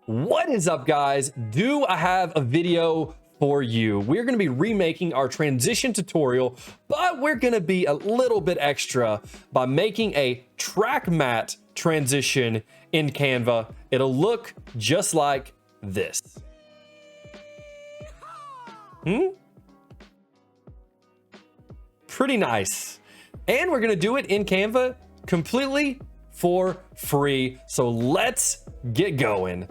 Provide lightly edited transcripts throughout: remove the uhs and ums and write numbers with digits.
What is up, guys? Do I have a video for you? We're going to be remaking our transition tutorial, but we're going to be a little bit extra by making a track matte transition in Canva. It'll look just like this. Pretty nice. And we're going to do it in Canva completely for free. So let's get going.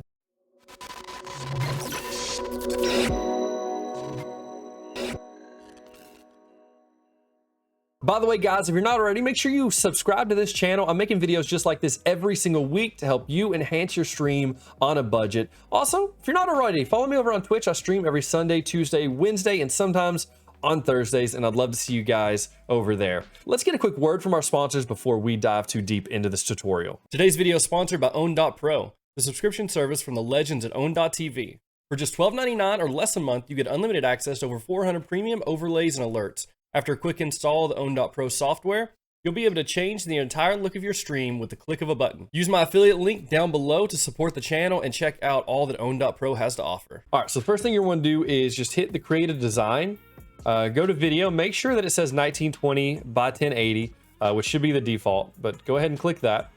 By the way, guys, if you're not already, make sure you subscribe to this channel. I'm making videos just like this every single week to help you enhance your stream on a budget. Also, if you're not already, follow me over on Twitch. I stream every Sunday, Tuesday, Wednesday, and sometimes on Thursdays, and I'd love to see you guys over there. Let's get a quick word from our sponsors before we dive too deep into this tutorial. Today's video is sponsored by Own.pro, the subscription service from the legends at Own.tv. For just $12.99 or less a month, you get unlimited access to over 400 premium overlays and alerts. After a quick install of the Own.pro software, you'll be able to change the entire look of your stream with the click of a button. Use my affiliate link down below to support the channel and check out all that Own.pro has to offer. All right, so the first thing you want to do is just hit the create a design, go to video, make sure that it says 1920 by 1080, which should be the default, but go ahead and click that.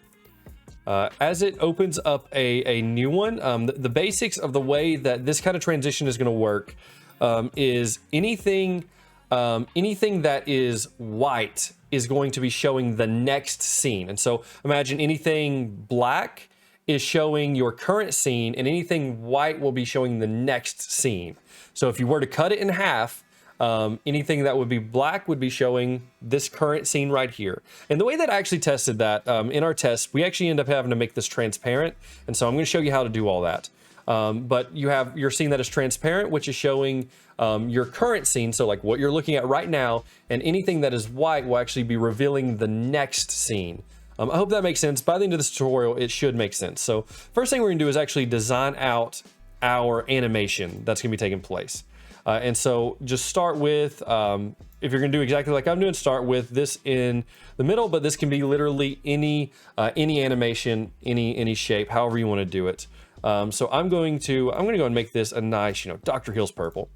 As it opens up a new one, the basics of the way that this kind of transition is going to work is anything that is white is going to be showing the next scene. And so imagine anything black is showing your current scene and anything white will be showing the next scene. So if you were to cut it in half, anything that would be black would be showing this current scene right here. And the way that I actually tested that in our test, we actually end up having to make this transparent. And so I'm going to show you how to do all that. But you have your scene that is transparent, which is showing your current scene, so like what you're looking at right now, and anything that is white will actually be revealing the next scene. I hope that makes sense. By the end of this tutorial, it should make sense. So first thing we're gonna do is actually design out our animation that's gonna be taking place. And so just start with, if you're gonna do exactly like I'm doing, start with this in the middle, but this can be literally any animation, any shape, however you wanna do it. So I'm gonna go and make this a nice, Dr. Hill's purple.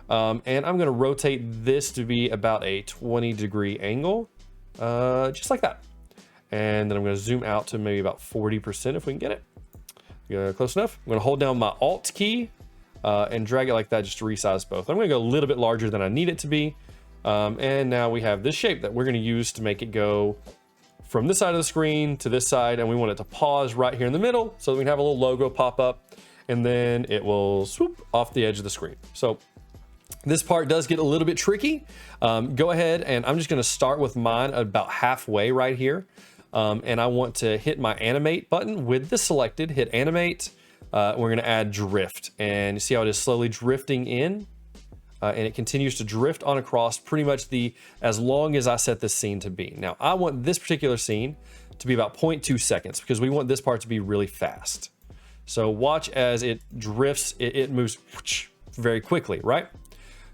And I'm gonna rotate this to be about a 20-degree angle, just like that. And then I'm gonna zoom out to maybe about 40% if we can get it. Close enough. I'm gonna hold down my Alt key and drag it like that just to resize both. I'm gonna go a little bit larger than I need it to be. And now we have this shape that we're gonna use to make it go from this side of the screen to this side, and we want it to pause right here in the middle so that we can have a little logo pop up, and then it will swoop off the edge of the screen. So this part does get a little bit tricky. Go ahead, and I'm just gonna start with mine about halfway right here. And I want to hit my animate button with this selected, hit animate. We're gonna add drift, and you see how it is slowly drifting in. And it continues to drift on across pretty much as long as I set this scene to be. Now, I want this particular scene to be about 0.2 seconds because we want this part to be really fast. So watch as it drifts, it moves very quickly, right?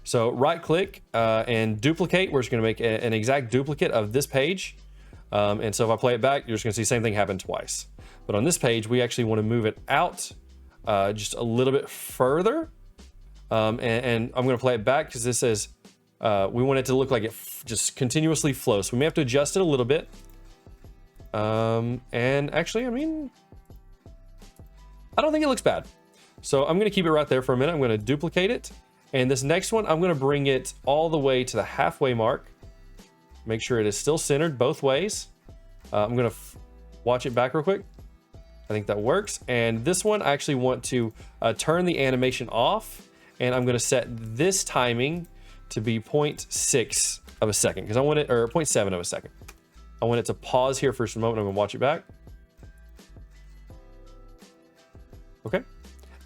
So right click and duplicate. We're just gonna make an exact duplicate of this page. And so if I play it back, you're just gonna see the same thing happen twice. But on this page, we actually wanna move it out just a little bit further. And I'm gonna play it back because this says we want it to look like it just continuously flows. So we may have to adjust it a little bit. And actually, I don't think it looks bad. So I'm gonna keep it right there for a minute. I'm gonna duplicate it. And this next one, I'm gonna bring it all the way to the halfway mark. Make sure it is still centered both ways. I'm gonna watch it back real quick. I think that works. And this one, I actually want to turn the animation off. And I'm gonna set this timing to be 0.6 of a second because I want it, or 0.7 of a second. I want it to pause here for just a moment. I'm gonna watch it back. Okay.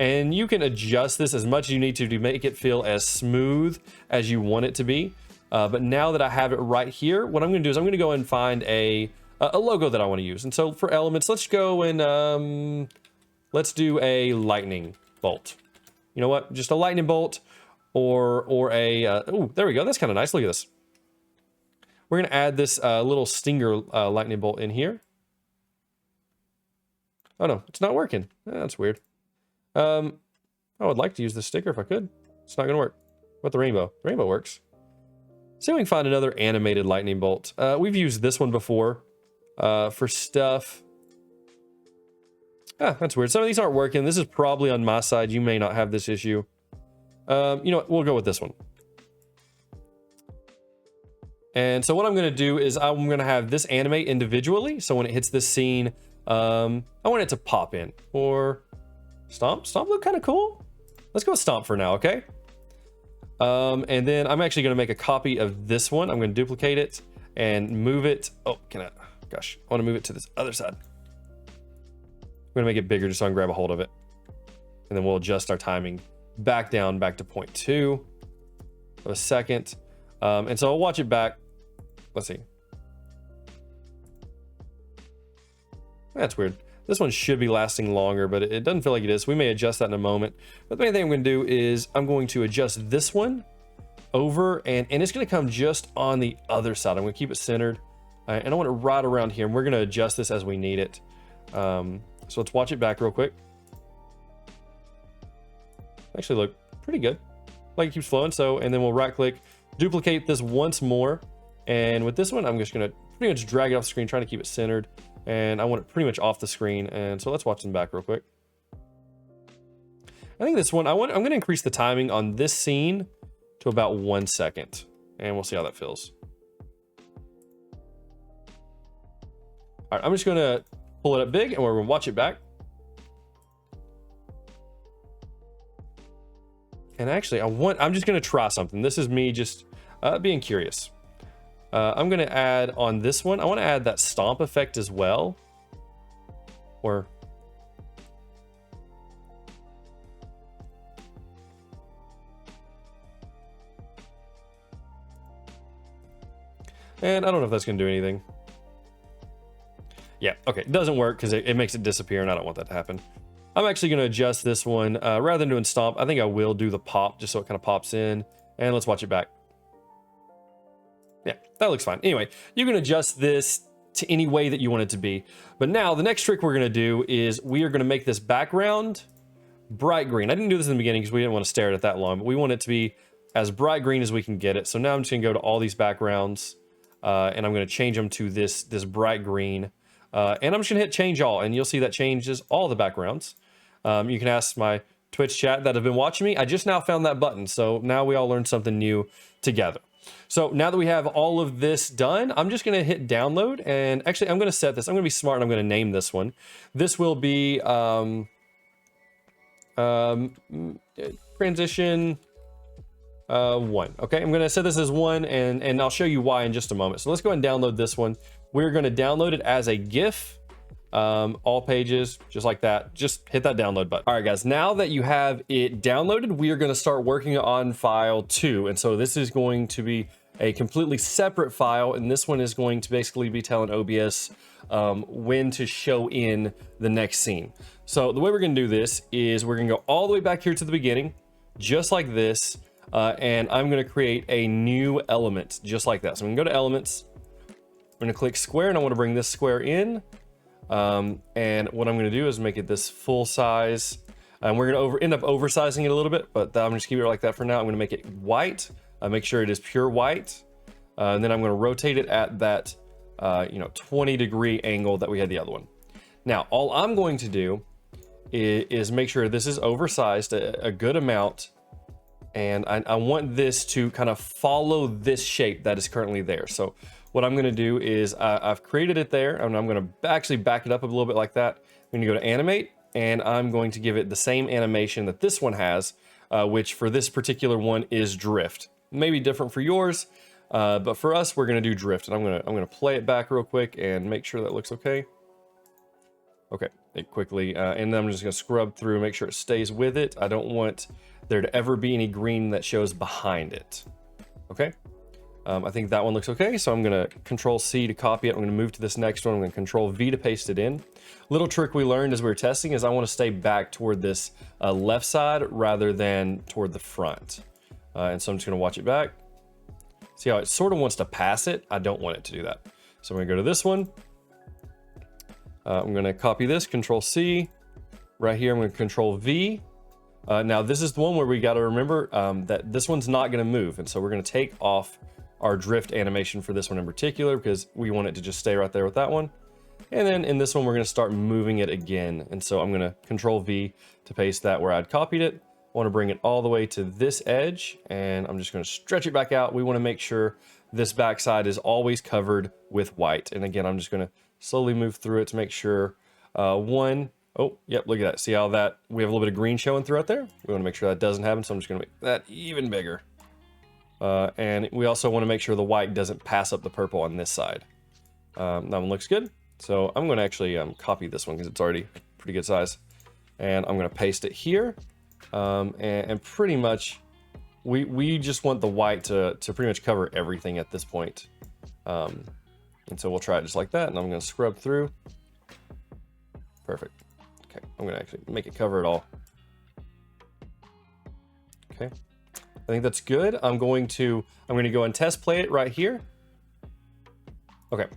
And you can adjust this as much as you need to make it feel as smooth as you want it to be. But now that I have it right here, what I'm gonna do is I'm gonna go and find a logo that I wanna use. And so for elements, let's go and let's do a lightning bolt. You know what? Just a lightning bolt or a, oh, there we go. That's kind of nice. Look at this. We're going to add this little stinger lightning bolt in here. Oh no, it's not working. That's weird. I would like to use this sticker if I could. It's not gonna work. What the rainbow? The rainbow works. See if we can find another animated lightning bolt. We've used this one before for stuff. Ah, that's weird. Some of these aren't working. This is probably on my side. You may not have this issue. You know what? We'll go with this one. And so what I'm going to do is I'm going to have this animate individually. So when it hits this scene, I want it to pop in. Or stomp. Stomp look kind of cool. Let's go with stomp for now, okay? And then I'm actually going to make a copy of this one. I'm going to duplicate it and move it. Oh, gosh, I want to move it to this other side. I'm going to make it bigger just so I can grab a hold of it. And then we'll adjust our timing back down, back to 0.2 of a second. And so I'll watch it back. Let's see. That's weird. This one should be lasting longer, but it doesn't feel like it is. We may adjust that in a moment. But the main thing I'm going to do is I'm going to adjust this one over, and it's going to come just on the other side. I'm going to keep it centered. And I want it right around here. And we're going to adjust this as we need it. So let's watch it back real quick. Actually look pretty good. Like it keeps flowing. So, and then we'll right click, duplicate this once more. And with this one, I'm just going to pretty much drag it off the screen, trying to keep it centered. And I want it pretty much off the screen. And so let's watch them back real quick. I think this one, I'm going to increase the timing on this scene to about 1 second. And we'll see how that feels. All right, I'm just going to pull it up big and we're going to watch it back. And actually, I'm just going to try something. This is me just being curious. I'm going to add on this one. I want to add that stomp effect as well. Or and I don't know if that's going to do anything. Yeah, okay. It doesn't work because it makes it disappear, and I don't want that to happen. I'm actually going to adjust this one. Rather than doing stomp, I think I will do the pop just so it kind of pops in. And let's watch it back. Yeah, that looks fine. Anyway, you can adjust this to any way that you want it to be. But now the next trick we're going to do is we are going to make this background bright green. I didn't do this in the beginning because we didn't want to stare at it that long, but we want it to be as bright green as we can get it. So now I'm just going to go to all these backgrounds and I'm going to change them to this bright green. And I'm just going to hit change all, and you'll see that changes all the backgrounds. You can ask my Twitch chat that have been watching me. I just now found that button. So now we all learned something new together. So now that we have all of this done, I'm just going to hit download. And actually, I'm going to set this. I'm going to be smart, and I'm going to name this one. This will be transition 1. Okay, I'm going to set this as 1, and I'll show you why in just a moment. So let's go ahead and download this one. We're going to download it as a GIF. All pages, just like that. Just hit that download button. All right, guys, now that you have it downloaded, we are going to start working on file 2. And so this is going to be a completely separate file. And this one is going to basically be telling OBS when to show in the next scene. So the way we're going to do this is we're going to go all the way back here to the beginning, just like this. And I'm going to create a new element just like that. So I'm going to go to elements. I'm going to click square, and I want to bring this square in. And what I'm going to do is make it this full size, and we're going to end up oversizing it a little bit, but I'm just keep it like that for now. I'm going to make it white, make sure it is pure white, and then I'm going to rotate it at that 20-degree angle that we had the other one. Now all I'm going to do is make sure this is oversized a good amount, and I want this to kind of follow this shape that is currently there. So what I'm going to do is I've created it there, and I'm going to actually back it up a little bit like that. I'm going to go to animate, and I'm going to give it the same animation that this one has, which for this particular one is drift. Maybe different for yours, but for us, we're going to do drift. And I'm going to play it back real quick and make sure that looks okay. Okay, quickly, and then I'm just going to scrub through, make sure it stays with it. I don't want there to ever be any green that shows behind it. Okay. I think that one looks okay, so I'm going to Control C to copy it. I'm going to move to this next one. I'm going to Control V to paste it in. Little trick we learned as we were testing is I want to stay back toward this left side rather than toward the front. And so I'm just going to watch it back. See how it sort of wants to pass it? I don't want it to do that. So I'm going to go to this one. I'm going to copy this, Control C, right here, I'm going to control V. Now this is the one where we got to remember that this one's not going to move. And so we're going to take off our drift animation for this one in particular, because we want it to just stay right there with that one. And then in this one, we're going to start moving it again. And so I'm going to control V to paste that where I'd copied it. I want to bring it all the way to this edge, and I'm just going to stretch it back out. We want to make sure this backside is always covered with white. And again, I'm just going to slowly move through it to make sure oh, yep, look at that. See how that, we have a little bit of green showing throughout there? We want to make sure that doesn't happen, so I'm just going to make that even bigger. And we also want to make sure the white doesn't pass up the purple on this side. That one looks good. So I'm going to actually copy this one because it's already pretty good size. And I'm going to paste it here. And pretty much, we just want the white to pretty much cover everything at this point. And so we'll try it just like that. And I'm going to scrub through. Perfect. Okay, I'm going to actually make it cover it all. Okay, I think that's good. I'm going to go and test play it right here. Okay,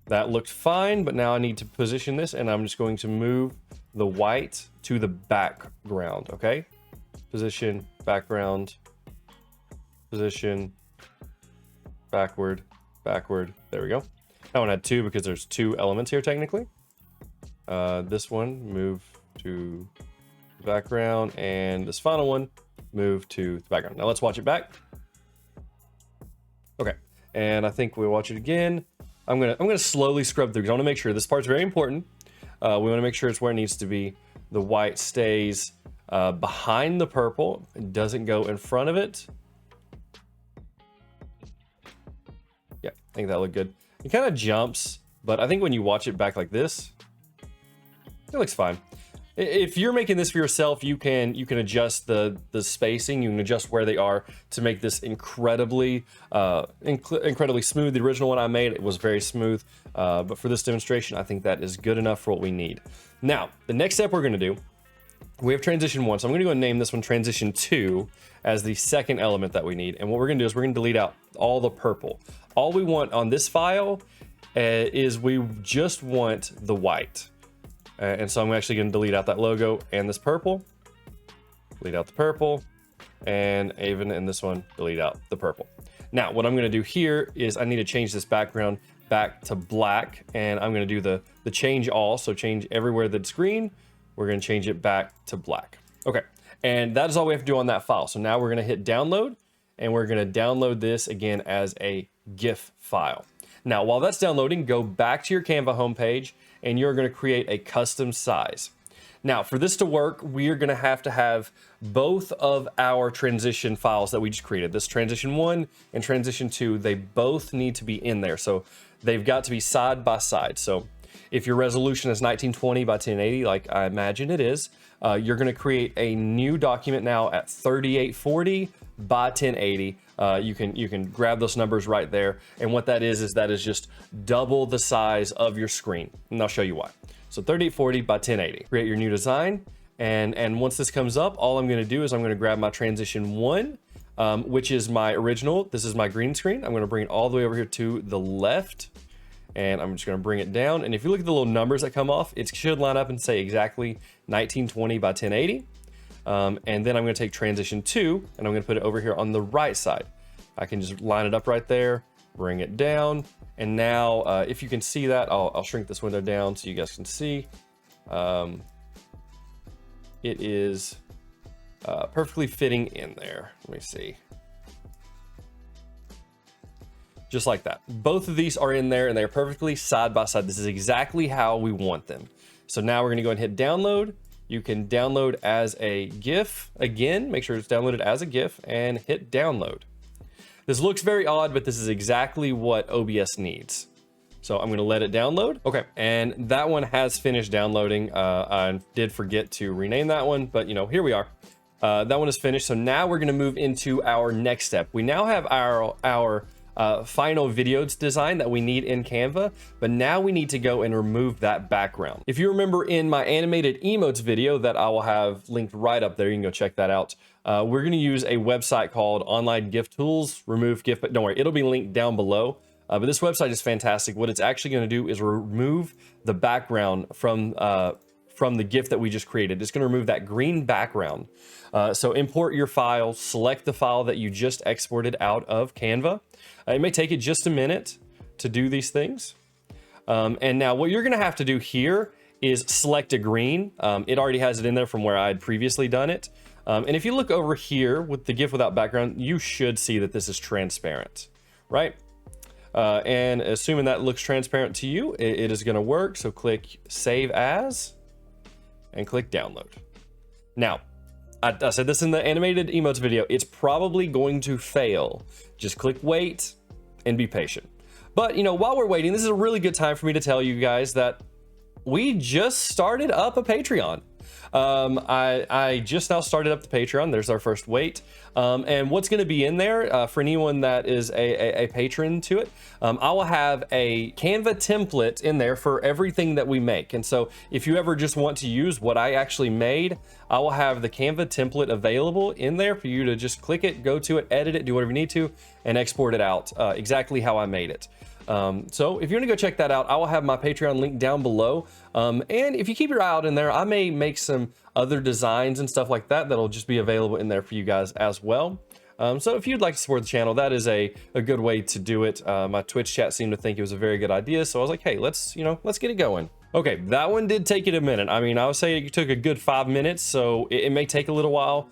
that looked fine, but now I need to position this, and I'm just going to move the white to the background. Okay, position, background, position, backward, backward. There we go. That one had two because there's two elements here technically. This one, move to the background, and this final one, move to the background. Now let's watch it back. Okay, and I think we'll watch it again. I'm gonna slowly scrub through because I want to make sure this part's very important. We want to make sure it's where it needs to be. The white stays behind the purple. It doesn't go in front of it. Yeah, I think that looked good. It kind of jumps, but I think when you watch it back like this, it looks fine. If you're making this for yourself, you can adjust the spacing. You can adjust where they are to make this incredibly smooth. The original one I made, it was very smooth, but for this demonstration, I think that is good enough for what we need. Now, the next step we're going to do, we have transition 1, so I'm going to go and name this one transition 2 as the second element that we need. And what we're going to do is we're going to delete out all the purple. All we want on this file is we just want the white. And so I'm actually going to delete out that logo and this purple, delete out the purple, and even in this one, delete out the purple. Now, what I'm going to do here is I need to change this background back to black, and I'm going to do the change all. So change everywhere that's green. We're going to change it back to black. Okay, and that is all we have to do on that file. So now we're going to hit download, and we're going to download this again as a GIF file. Now, while that's downloading, go back to your Canva homepage, and you're going to create a custom size. Now, for this to work, we are going to have both of our transition files that we just created. This transition 1 and transition 2, they both need to be in there. So they've got to be side by side. So if your resolution is 1920 by 1080, like I imagine it is, you're going to create a new document now at 3840 by 1080. You can grab those numbers right there, and what that is just double the size of your screen, and I'll show you why. So 3840 by 1080. Create your new design, and once this comes up, all I'm going to do is I'm going to grab my transition 1, which is my original. This is my green screen. I'm going to bring it all the way over here to the left, and I'm just going to bring it down. And if you look at the little numbers that come off, it should line up and say exactly 1920 by 1080. And then I'm going to take transition 2, and I'm going to put it over here on the right side. I can just line it up right there, bring it down, and now if you can see that, I'll shrink this window down so you guys can see. It is perfectly fitting in there. Let me see. Just like that. Both of these are in there, and they're perfectly side by side. This is exactly how we want them. So now we're going to go and hit download. You can download as a GIF. Again, make sure it's downloaded as a GIF and hit download. This looks very odd, but this is exactly what OBS needs. So I'm going to let it download. Okay, and that one has finished downloading. I did forget to rename that one, but here we are. That one is finished. So now we're going to move into our next step. We now have our final videos design that we need in Canva, but now we need to go and remove that background. If you remember in my animated emotes video that I will have linked right up there, you can go check that out. We're going to use a website called Online GIF Tools, remove GIF, but don't worry, it'll be linked down below. But this website is fantastic. What it's actually going to do is remove the background from from the GIF that we just created. It's going to remove that green background. So import your file, select the file that you just exported out of Canva. It may take it just a minute to do these things. And now what you're going to have to do here is select a green. It already has it in there from where I had previously done it. And if you look over here with the GIF without background, you should see that this is transparent, right? And assuming that looks transparent to you, it is going to work. So click Save As and click Download. Now, I said this in the animated emotes video, it's probably going to fail. Just click Wait and be patient. But, you know, while we're waiting, this is a really good time for me to tell you guys that we just started up a Patreon. I just now started up the Patreon. There's our first wait. And what's going to be in there for anyone that is a patron to it, I will have a Canva template in there for everything that we make. And so if you ever just want to use what I actually made, I will have the Canva template available in there for you to just click it, go to it, edit it, do whatever you need to, and export it out exactly how I made it. So if you want to go check that out, I will have my Patreon link down below. And if you keep your eye out in there, I may make some other designs and stuff like that that'll just be available in there for you guys as well. So if you'd like to support the channel, that is a good way to do it. My Twitch chat seemed to think it was a very good idea. So I was like, hey, let's get it going. Okay, that one did take it a minute. I mean, I would say it took a good 5 minutes, so it may take a little while.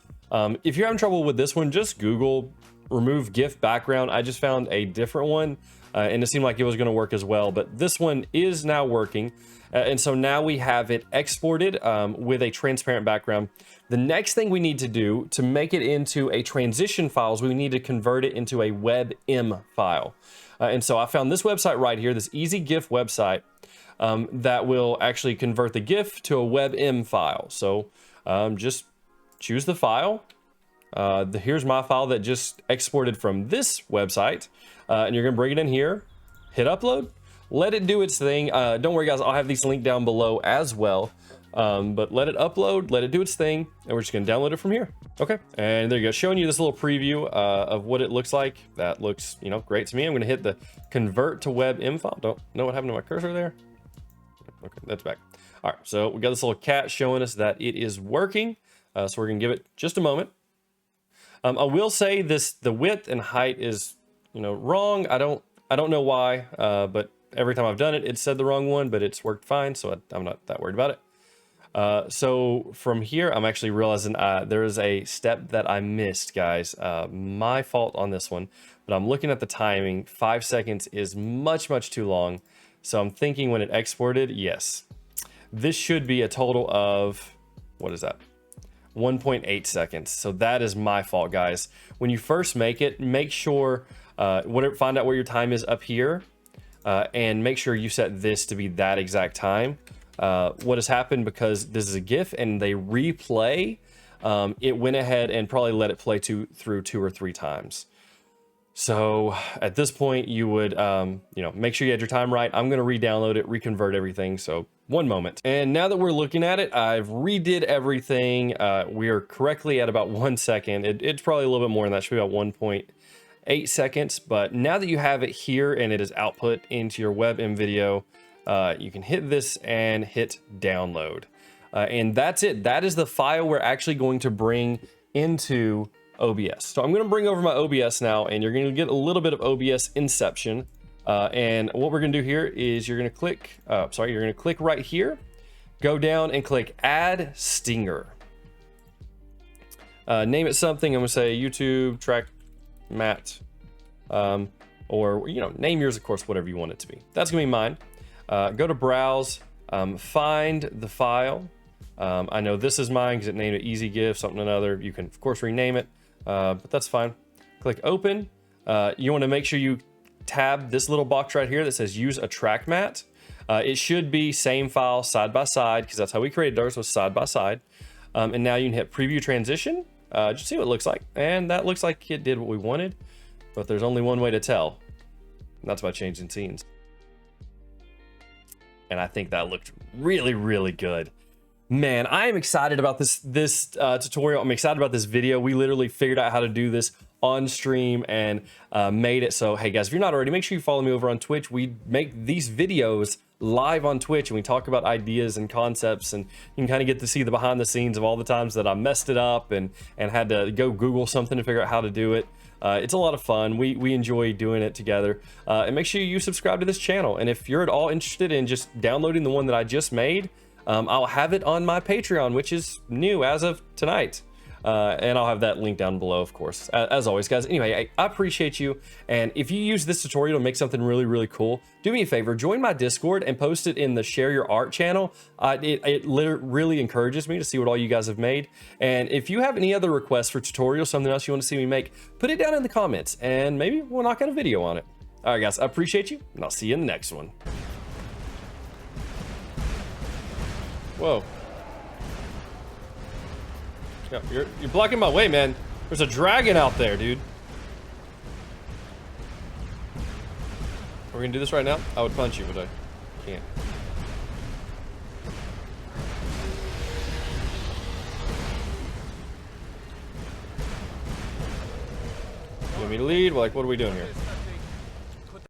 If you're having trouble with this one, just Google remove GIF background. I just found a different one. And it seemed like it was going to work as well, but this one is now working. And so now we have it exported with a transparent background. The next thing we need to do to make it into a transition file is we need to convert it into a WebM file. And so I found this website right here, this Easy GIF website that will actually convert the GIF to a WebM file. So just choose the file. Here's my file that just exported from this website. And you're gonna bring it in here, hit upload, let it do its thing. Don't worry guys, I'll have these linked down below as well. But let it upload, let it do its thing, and we're just gonna download it from here. Okay, and there you go, showing you this little preview of what it looks like. That looks, great to me. I'm gonna hit the convert to WebM file. Don't know what happened to my cursor there. Okay, that's back. All right, so we got this little cat showing us that it is working. So we're gonna give it just a moment. I will say the width and height is wrong. I don't know why, but every time I've done it, it said the wrong one, but it's worked fine. So I'm not that worried about it. So from here, I'm actually realizing there is a step that I missed, guys. My fault on this one, but I'm looking at the timing. 5 seconds is much, much too long. So I'm thinking when it exported, yes, this should be a total of, what is that? 1.8 seconds. So that is my fault, guys. When you first make it, make sure find out where your time is up here, and make sure you set this to be that exact time. What has happened, because this is a GIF and they replay, it went ahead and probably let it play through 2 or 3 times. So at this point, you would make sure you had your time right. I'm going to re-download it, reconvert everything. So one moment. And now that we're looking at it, I've redid everything. We are correctly at about 1 second. It's probably a little bit more than that. Should be about 1.8 seconds. But now that you have it here and it is output into your WebM video, you can hit this and hit download. And that's it. That is the file we're actually going to bring into OBS. So I'm going to bring over my OBS now, and you're going to get a little bit of OBS inception. And what we're going to do here is you're going to click, you're going to click right here, go down and click Add Stinger. Name it something. I'm going to say YouTube track mat, or name yours, of course, whatever you want it to be. That's going to be mine. Go to Browse, find the file. I know this is mine because it named it Easy GIF something or another. You can of course rename it, but that's fine. Click Open. You want to make sure you tab this little box right here that says Use a track mat. It should be same file side by side, because that's how we created ours, was side by side. And now you can hit Preview Transition. Just see what it looks like, and that looks like it did what we wanted. But there's only one way to tell, and that's by changing scenes. And I think that looked really, really good. Man, I am excited about this tutorial. I'm excited about this video. We literally figured out how to do this on stream and made it. So, hey guys, if you're not already, make sure you follow me over on Twitch. We make these videos live on Twitch and we talk about ideas and concepts, and you can kind of get to see the behind the scenes of all the times that I messed it up and had to go Google something to figure out how to do it. It's a lot of fun. We enjoy doing it together. And make sure you subscribe to this channel. And if you're at all interested in just downloading the one that I just made, I'll have it on my Patreon, which is new as of tonight. And I'll have that link down below, of course, as always, guys. Anyway, I appreciate you. And if you use this tutorial to make something really, really cool, do me a favor, join my Discord and post it in the Share Your Art channel. It really encourages me to see what all you guys have made. And if you have any other requests for tutorials, something else you want to see me make, put it down in the comments and maybe we'll knock out a video on it. All right, guys, I appreciate you, and I'll see you in the next one. Whoa. Yeah, you're blocking my way, man. There's a dragon out there, dude. Are we gonna do this right now? I would punch you, but I can't. You want me to lead? Like, what are we doing here?